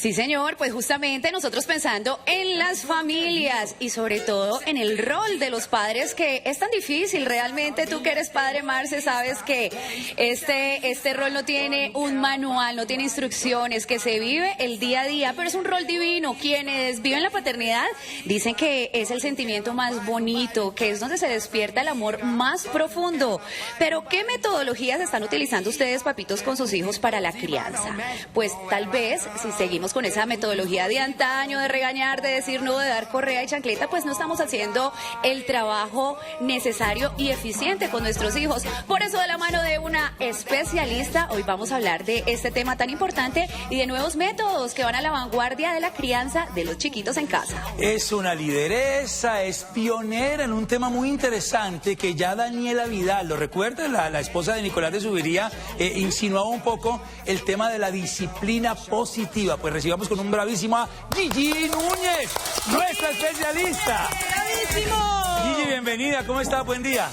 Sí, señor, pues justamente nosotros pensando en las familias y sobre todo en el rol de los padres, que es tan difícil. Realmente tú que eres padre, Marce, sabes que este rol no tiene un manual, no tiene instrucciones, que se vive el día a día, pero es un rol divino. Quienes viven la paternidad dicen que es el sentimiento más bonito, que es donde se despierta el amor más profundo. Pero ¿qué metodologías están utilizando ustedes, papitos, con sus hijos para la crianza? Pues tal vez, si seguimos con esa metodología de antaño, de regañar, de decir no, de dar correa y chancleta, pues no estamos haciendo el trabajo necesario y eficiente con nuestros hijos. Por eso, de la mano de una especialista, hoy vamos a hablar de este tema tan importante y de nuevos métodos que van a la vanguardia de la crianza de los chiquitos en casa. Es una lideresa, es pionera en un tema muy interesante que ya Daniela Vidal, ¿lo recuerda? La esposa de Nicolás de Subiría, insinuaba un poco el tema de la disciplina positiva. Pues recibamos con un bravísimo a Gigi Núñez, nuestra especialista. ¡Bravísimo! Gigi, bienvenida, ¿cómo está? Buen día.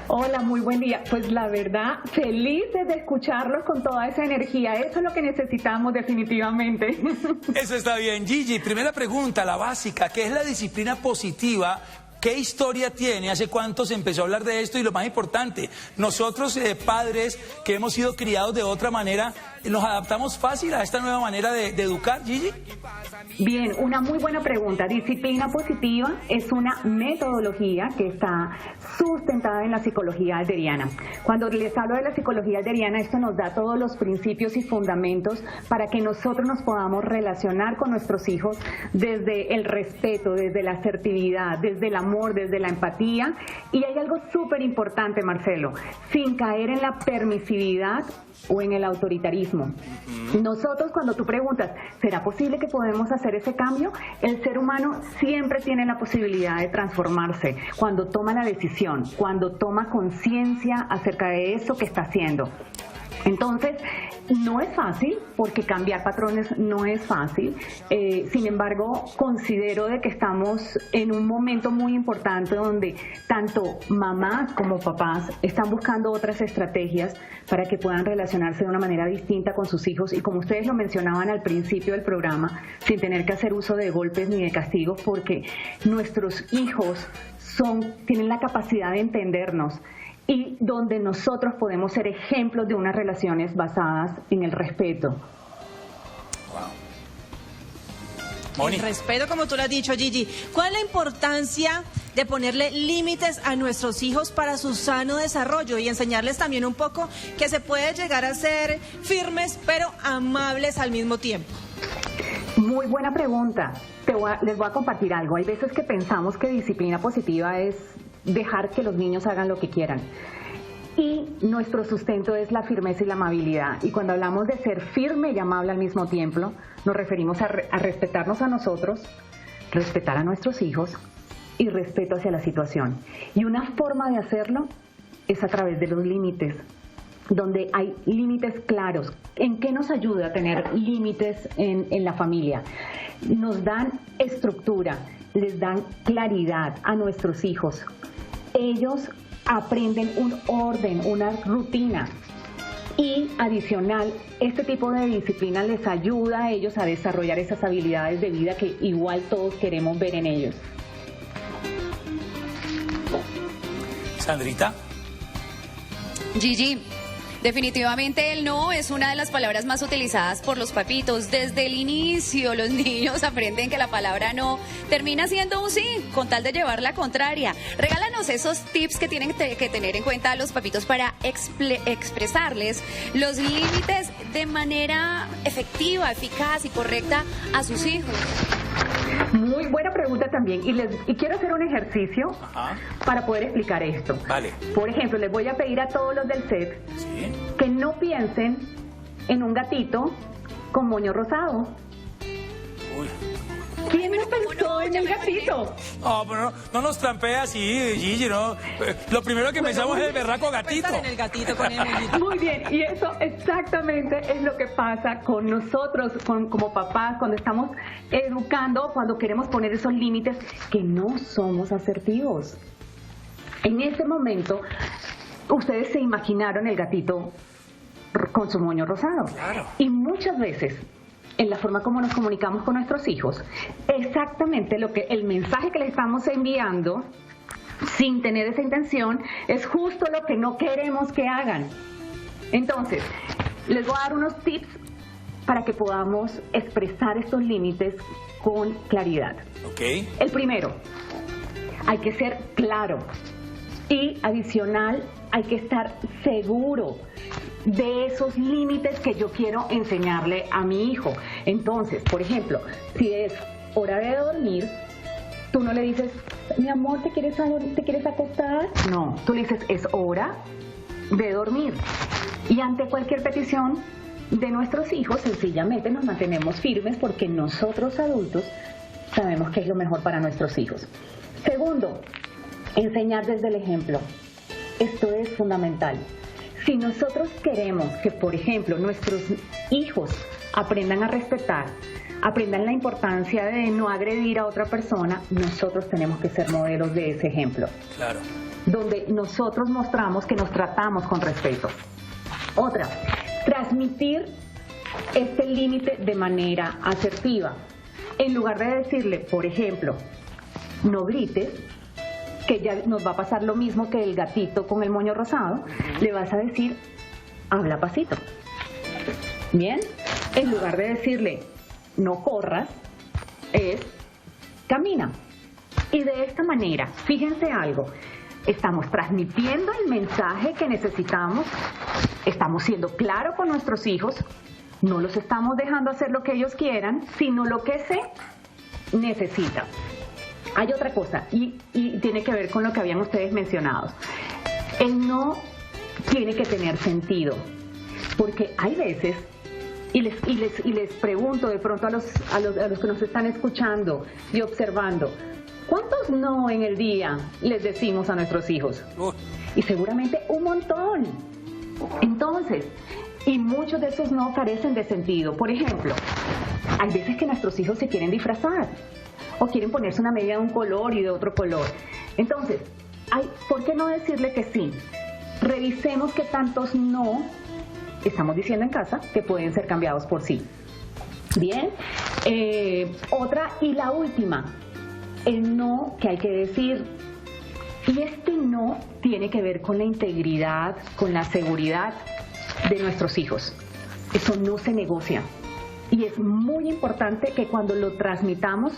Hola, muy buen día. Pues la verdad, felices de escucharlos con toda esa energía. Eso es lo que necesitamos definitivamente. Eso está bien. Gigi, primera pregunta, la básica, ¿qué es la disciplina positiva? ¿Qué historia tiene? ¿Hace cuánto se empezó a hablar de esto? Y lo más importante, nosotros padres que hemos sido criados de otra manera, ¿nos adaptamos fácil a esta nueva manera de educar, Gigi? Bien, una muy buena pregunta. Disciplina positiva es una metodología que está sustentada en la psicología alderiana. Cuando les hablo de la psicología alderiana, esto nos da todos los principios y fundamentos para que nosotros nos podamos relacionar con nuestros hijos desde el respeto, desde la asertividad, desde el amor, desde la empatía. Y hay algo súper importante, Marcelo, sin caer en la permisividad o en el autoritarismo. Nosotros, cuando tú preguntas, ¿será posible que podemos hacer ese cambio? El ser humano siempre tiene la posibilidad de transformarse cuando toma la decisión, cuando toma conciencia acerca de eso que está haciendo. Entonces, no es fácil, porque cambiar patrones no es fácil. Sin embargo, considero de que estamos en un momento muy importante donde tanto mamás como papás están buscando otras estrategias para que puedan relacionarse de una manera distinta con sus hijos y, como ustedes lo mencionaban al principio del programa, sin tener que hacer uso de golpes ni de castigos, porque nuestros hijos tienen la capacidad de entendernos, y donde nosotros podemos ser ejemplos de unas relaciones basadas en el respeto. Wow. El respeto, como tú lo has dicho, Gigi. ¿Cuál es la importancia de ponerle límites a nuestros hijos para su sano desarrollo y enseñarles también un poco que se puede llegar a ser firmes pero amables al mismo tiempo? Muy buena pregunta. Les voy a compartir algo. Hay veces que pensamos que disciplina positiva es dejar que los niños hagan lo que quieran. Y nuestro sustento es la firmeza y la amabilidad. Y cuando hablamos de ser firme y amable al mismo tiempo, nos referimos a respetarnos a nosotros, respetar a nuestros hijos y respeto hacia la situación. Y una forma de hacerlo es a través de los límites, donde hay límites claros. ¿En qué nos ayuda a tener límites en la familia? Nos dan estructura, les dan claridad a nuestros hijos. Ellos aprenden un orden, una rutina. Y adicional, este tipo de disciplina les ayuda a ellos a desarrollar esas habilidades de vida que igual todos queremos ver en ellos. Sandrita. Gigi, definitivamente el no es una de las palabras más utilizadas por los papitos. Desde el inicio los niños aprenden que la palabra no termina siendo un sí, con tal de llevar la contraria. Regálanos esos tips que tienen que tener en cuenta los papitos para expresarles los límites de manera efectiva, eficaz y correcta a sus hijos. Muy buena pregunta también, y quiero hacer un ejercicio para poder explicar esto. Vale. Por ejemplo, les voy a pedir a todos los del set que no piensen en un gatito con moño rosado. Uy. ¿Quién no pensó en el gatito? No, pero no nos trampea así, Gigi, ¿no? Lo primero que pensamos es el berraco gatito. Pensar en el gatito con el Muy bien, y eso exactamente es lo que pasa con nosotros, como papás, cuando estamos educando, cuando queremos poner esos límites, que no somos asertivos. En ese momento, ustedes se imaginaron el gatito con su moño rosado. Claro. Y muchas veces en la forma como nos comunicamos con nuestros hijos, exactamente el mensaje que les estamos enviando, sin tener esa intención, es justo lo que no queremos que hagan. Entonces, les voy a dar unos tips para que podamos expresar estos límites con claridad. Ok. El primero, hay que ser claro y adicional, hay que estar seguro de esos límites que yo quiero enseñarle a mi hijo. Entonces, por ejemplo, si es hora de dormir, tú no le dices, mi amor, ¿te quieres acostar? No, tú le dices, es hora de dormir. Y ante cualquier petición de nuestros hijos, sencillamente nos mantenemos firmes porque nosotros adultos sabemos que es lo mejor para nuestros hijos. Segundo, enseñar desde el ejemplo. Esto es fundamental. Si nosotros queremos que, por ejemplo, nuestros hijos aprendan a respetar, aprendan la importancia de no agredir a otra persona, nosotros tenemos que ser modelos de ese ejemplo. Claro. Donde nosotros mostramos que nos tratamos con respeto. Otra, transmitir este límite de manera asertiva. En lugar de decirle, por ejemplo, no grites, que ya nos va a pasar lo mismo que el gatito con el moño rosado, le vas a decir, habla pasito. Bien, en lugar de decirle, no corras, es, camina. Y de esta manera, fíjense algo, estamos transmitiendo el mensaje que necesitamos, estamos siendo claros con nuestros hijos, no los estamos dejando hacer lo que ellos quieran, sino lo que se necesita. Hay otra cosa, y tiene que ver con lo que habían ustedes mencionado. El no tiene que tener sentido, porque hay veces, y les pregunto de pronto a los que nos están escuchando y observando, ¿cuántos no en el día les decimos a nuestros hijos? Y seguramente un montón. Entonces, y muchos de esos no carecen de sentido. Por ejemplo, hay veces que nuestros hijos se quieren disfrazar o quieren ponerse una media de un color y de otro color. Entonces, ¿por qué no decirle que sí? Revisemos qué tantos no estamos diciendo en casa que pueden ser cambiados por sí. Bien, otra y la última, el no que hay que decir. Y este no tiene que ver con la integridad, con la seguridad de nuestros hijos. Eso no se negocia. Y es muy importante que cuando lo transmitamos,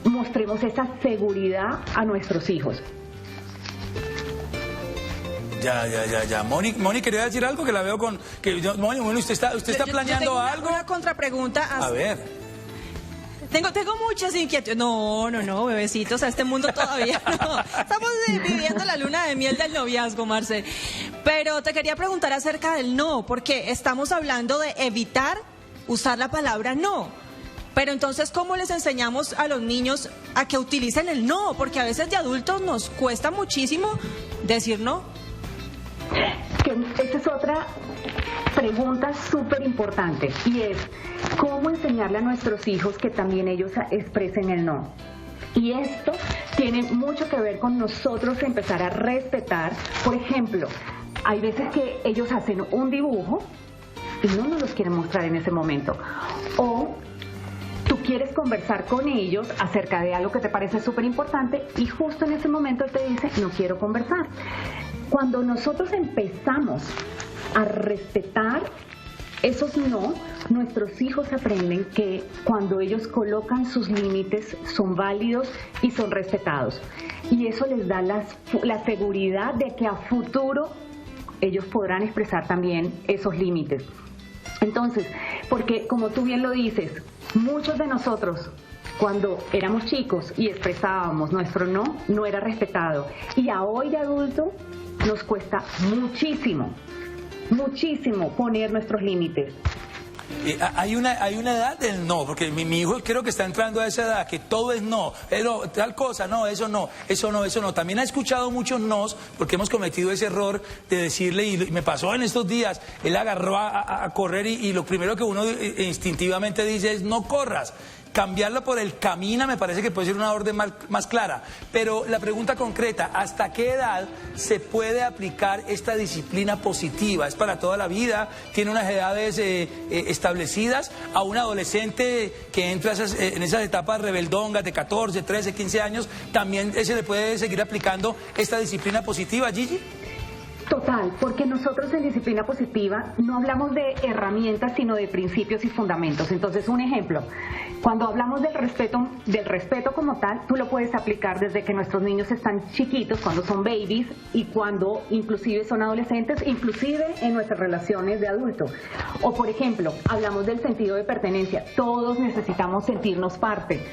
mostremos esa seguridad a nuestros hijos. Ya. Moni, ¿quería decir algo? Que la veo con... Moni, ¿usted está planeando tengo algo? Una contrapregunta. A ver. Tengo muchas inquietudes. No, bebecitos, a este mundo todavía no. Estamos viviendo la luna de miel del noviazgo, Marce. Pero te quería preguntar acerca del no, porque estamos hablando de evitar usar la palabra no. Pero entonces, ¿cómo les enseñamos a los niños a que utilicen el no? Porque a veces de adultos nos cuesta muchísimo decir no. Esa es otra pregunta súper importante, y es cómo enseñarle a nuestros hijos que también ellos expresen el no. Y esto tiene mucho que ver con nosotros empezar a respetar. Por ejemplo, hay veces que ellos hacen un dibujo y no nos los quieren mostrar en ese momento. O tú quieres conversar con ellos acerca de algo que te parece súper importante y justo en ese momento él te dice, no quiero conversar. Cuando nosotros empezamos a respetar esos no, nuestros hijos aprenden que cuando ellos colocan sus límites son válidos y son respetados. Y eso les da la seguridad de que a futuro ellos podrán expresar también esos límites. Entonces, porque como tú bien lo dices, muchos de nosotros cuando éramos chicos y expresábamos nuestro no, no era respetado. Y a hoy de adulto nos cuesta muchísimo poner nuestros límites. Hay una edad del no, porque mi hijo creo que está entrando a esa edad, que todo es no, tal cosa, no, eso no, eso no, eso no. También ha escuchado muchos nos, porque hemos cometido ese error de decirle, y me pasó en estos días, él agarró a correr y lo primero que uno instintivamente dice es no corras. cambiarlo por el camina me parece que puede ser una orden más clara. Pero la pregunta concreta, ¿hasta qué edad se puede aplicar esta disciplina positiva? ¿Es para toda la vida? ¿Tiene unas edades establecidas? ¿A un adolescente que entra en esas etapas rebeldongas de 14, 13, 15 años, también se le puede seguir aplicando esta disciplina positiva, Gigi? Total, porque nosotros en disciplina positiva no hablamos de herramientas, sino de principios y fundamentos. Entonces, un ejemplo, cuando hablamos del respeto como tal, tú lo puedes aplicar desde que nuestros niños están chiquitos, cuando son babies y cuando inclusive son adolescentes, inclusive en nuestras relaciones de adulto. O por ejemplo, hablamos del sentido de pertenencia. Todos necesitamos sentirnos parte.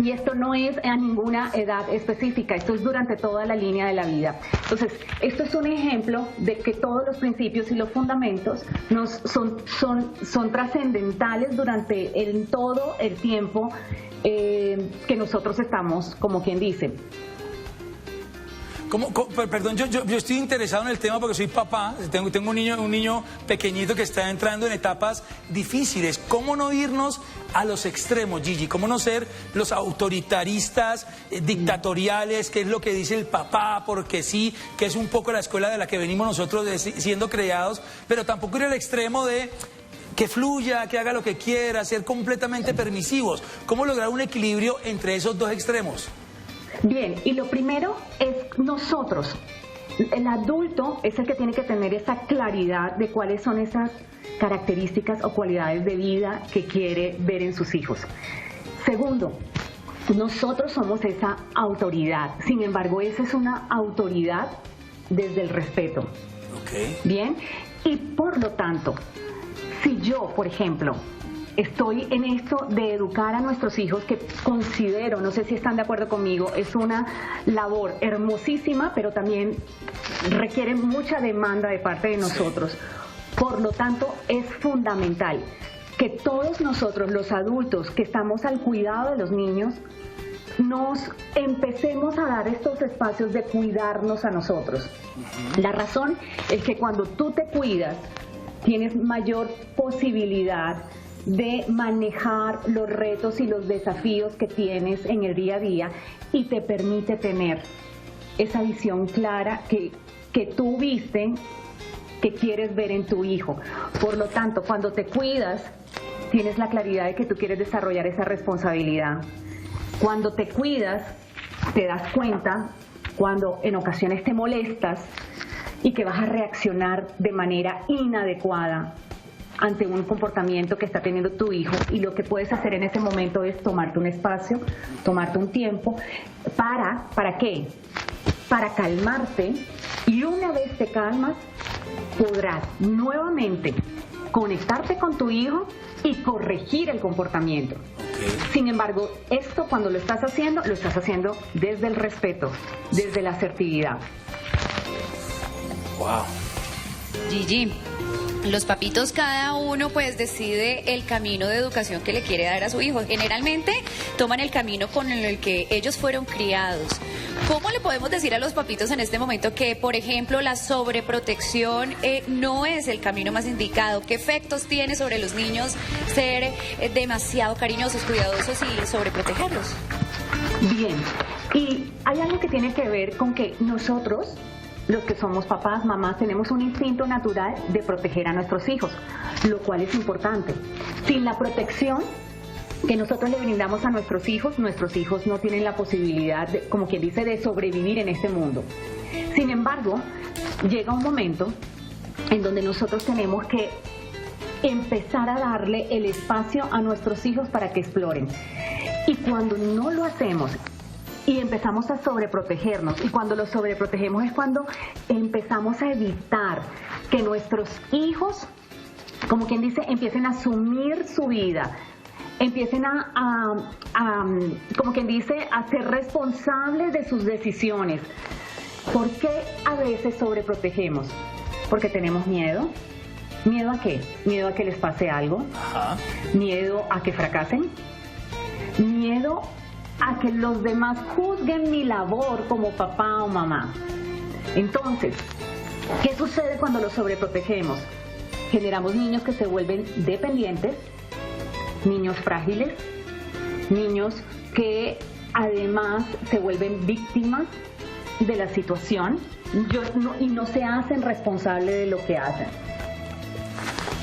Y esto no es a ninguna edad específica, esto es durante toda la línea de la vida. Entonces, esto es un ejemplo de que todos los principios y los fundamentos son trascendentales durante todo el tiempo que nosotros estamos, como quien dice. Perdón, yo estoy interesado en el tema porque soy papá, tengo un niño pequeñito que está entrando en etapas difíciles. ¿Cómo no irnos a los extremos, Gigi? ¿Cómo no ser los autoritaristas, dictatoriales, que es lo que dice el papá, porque sí, que es un poco la escuela de la que venimos nosotros siendo creados, pero tampoco ir al extremo de que fluya, que haga lo que quiera, ser completamente permisivos? ¿Cómo lograr un equilibrio entre esos dos extremos? Bien, y lo primero es nosotros. El adulto es el que tiene que tener esa claridad de cuáles son esas características o cualidades de vida que quiere ver en sus hijos. Segundo, nosotros somos esa autoridad. Sin embargo, esa es una autoridad desde el respeto. Okay. Bien, y por lo tanto, si yo, por ejemplo, estoy en esto de educar a nuestros hijos, que considero, no sé si están de acuerdo conmigo, es una labor hermosísima, pero también requiere mucha demanda de parte de nosotros. Por lo tanto, es fundamental que todos nosotros, los adultos que estamos al cuidado de los niños, nos empecemos a dar estos espacios de cuidarnos a nosotros. La razón es que cuando tú te cuidas, tienes mayor posibilidad de manejar los retos y los desafíos que tienes en el día a día y te permite tener esa visión clara que tú viste, que quieres ver en tu hijo. Por lo tanto, cuando te cuidas, tienes la claridad de que tú quieres desarrollar esa responsabilidad. Cuando te cuidas, te das cuenta cuando en ocasiones te molestas y que vas a reaccionar de manera inadecuada ante un comportamiento que está teniendo tu hijo, y lo que puedes hacer en ese momento es tomarte un espacio, tomarte un tiempo, ¿para qué? Para calmarte, y una vez te calmas, podrás nuevamente conectarte con tu hijo y corregir el comportamiento. Sin embargo, esto cuando lo estás haciendo desde el respeto, desde la asertividad. Wow. Gigi, los papitos cada uno pues decide el camino de educación que le quiere dar a su hijo. Generalmente toman el camino con el que ellos fueron criados. ¿Cómo le podemos decir a los papitos en este momento que, por ejemplo, la sobreprotección no es el camino más indicado? ¿Qué efectos tiene sobre los niños ser demasiado cariñosos, cuidadosos y sobreprotegerlos? Bien, y hay algo que tiene que ver con que nosotros, los que somos papás, mamás, tenemos un instinto natural de proteger a nuestros hijos, lo cual es importante. Sin la protección que nosotros le brindamos a nuestros hijos no tienen la posibilidad, como quien dice, de sobrevivir en este mundo. Sin embargo, llega un momento en donde nosotros tenemos que empezar a darle el espacio a nuestros hijos para que exploren. Y cuando no lo hacemos y empezamos a sobreprotegernos, y cuando los sobreprotegemos es cuando empezamos a evitar que nuestros hijos, como quien dice, empiecen a asumir su vida, empiecen como quien dice, a ser responsables de sus decisiones. ¿Por qué a veces sobreprotegemos? Porque tenemos miedo. ¿Miedo a qué? Miedo a que les pase algo. Ajá. Miedo a que fracasen. Miedo a que los demás juzguen mi labor como papá o mamá. Entonces, ¿qué sucede cuando los sobreprotegemos? Generamos niños que se vuelven dependientes, niños frágiles, niños que además se vuelven víctimas de la situación y no se hacen responsables de lo que hacen.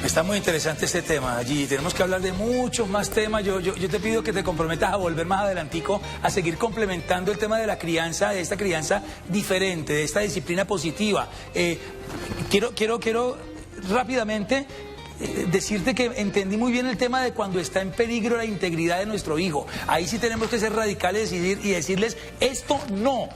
Está muy interesante este tema, allí tenemos que hablar de muchos más temas. Yo te pido que te comprometas a volver más adelantico a seguir complementando el tema de la crianza, de esta crianza diferente, de esta disciplina positiva. Quiero rápidamente decirte que entendí muy bien el tema de cuando está en peligro la integridad de nuestro hijo. Ahí sí tenemos que ser radicales y decirles esto no,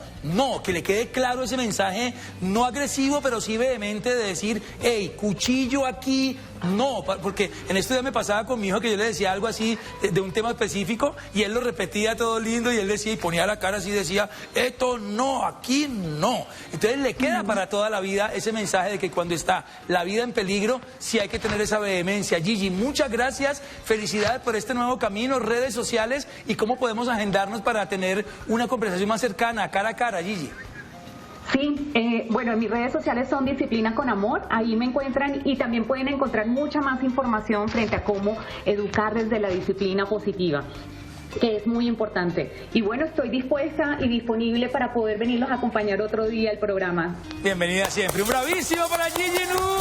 que le quede claro ese mensaje, no agresivo, pero sí vehemente, de decir, hey, cuchillo aquí, no, porque en esto ya me pasaba con mi hijo que yo le decía algo así de un tema específico y él lo repetía todo lindo y él decía y ponía la cara así y decía, esto no, aquí no. Entonces le queda para toda la vida ese mensaje de que cuando está la vida en peligro sí hay que tener esa vehemencia. Gigi, muchas gracias, felicidades por este nuevo camino, redes sociales y cómo podemos agendarnos para tener una conversación más cercana, cara a cara, Gigi. Sí, bueno, en mis redes sociales son Disciplina con Amor, ahí me encuentran y también pueden encontrar mucha más información frente a cómo educar desde la disciplina positiva, que es muy importante. Y bueno, estoy dispuesta y disponible para poder venirlos a acompañar otro día al programa. Bienvenida siempre. Un bravísimo para Gigi Nu.